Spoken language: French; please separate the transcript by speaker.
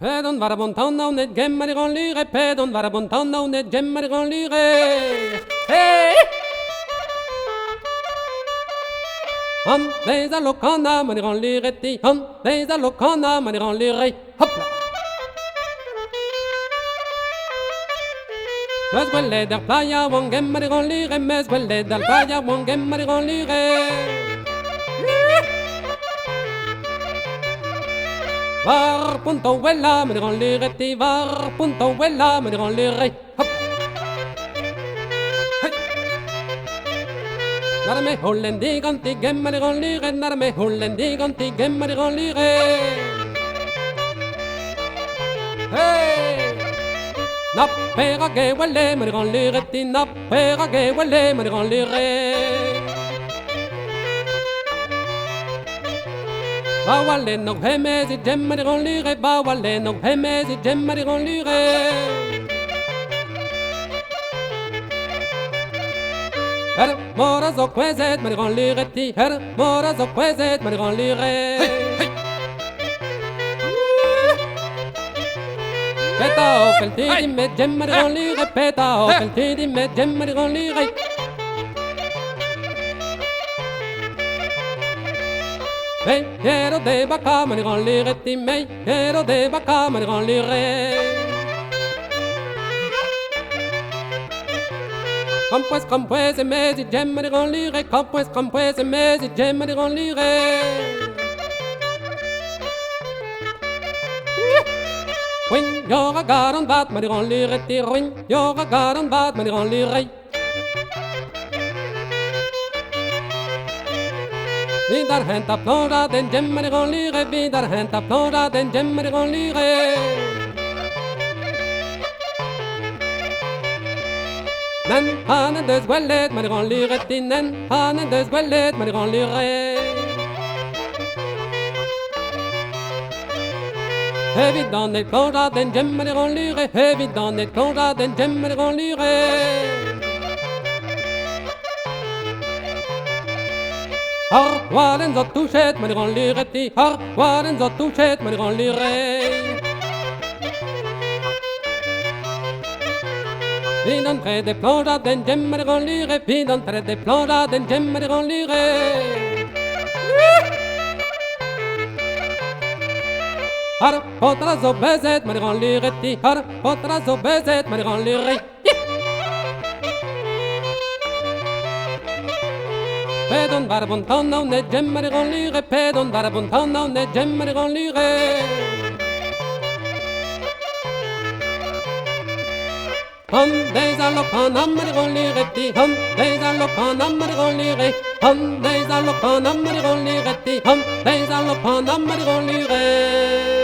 Speaker 1: Pedon varabontan av net gemmar i lyre. Pedon varabontan av net gemmar i lyre. Hey! Han leisa lokana man i lyre ti. Han leisa lokana man i lyre. Hoppla! Mes quelle del playa won gemmar i lyre. Mes quelle del playa won gemmar i lyre. Var punto wella med den lyretti. Var punto wella med den lyre. Hopp. Hei. När med hullen diganti gemmar den lyre. När med hullen diganti gemmar den lyre. Hei. Nappera ge welle med den lyretti. Nappera ge welle med den lyre. Bawale nog heme si gemma di lyre. Bawale nog heme si gemma di lyre. Her mora zo quezet ma di lyre ti. Her mora zo quezet ma di lyre. Peta o felti di me gemma di lyre. Peta o felti di me gemma di lyre. Hey, ero de bacca ma di lyre ti. Me, ero de bacca ma di lyre. Compues e mesi gemma di lyre. Compues e mesi gemma di lyre. Win yoga garan bat ma di lyre ti. Win yoga garan bat ma di lyre. Vidar hämta plåda den gemmer i lyre. Vidar hämta plåda den gemmer i lyre. Men han är död väldigt med i lyre tinnen. Han är död väldigt med i lyre. Hevidan är plåda den gemmer i lyre. Hevidan är plåda den gemmer i lyre. Har waren zo touchet med den lyre ti. Har waren zo touchet med den lyre. Vidan tredje plåda den gemmer i lyre. Vidan tredje plåda den gemmer i lyre. Har potra zo bezet med den lyre ti. Har potra zo bezet med den lyre. Pedon varabontan av net gemmer i lyre. Pedon varabontan av net gemmer i lyre. Han leisa lokanammer i lyre ti. Han leisa lokanammer i lyre. Han leisa lokanammer i lyre ti. Han leisa lokanammer i lyre.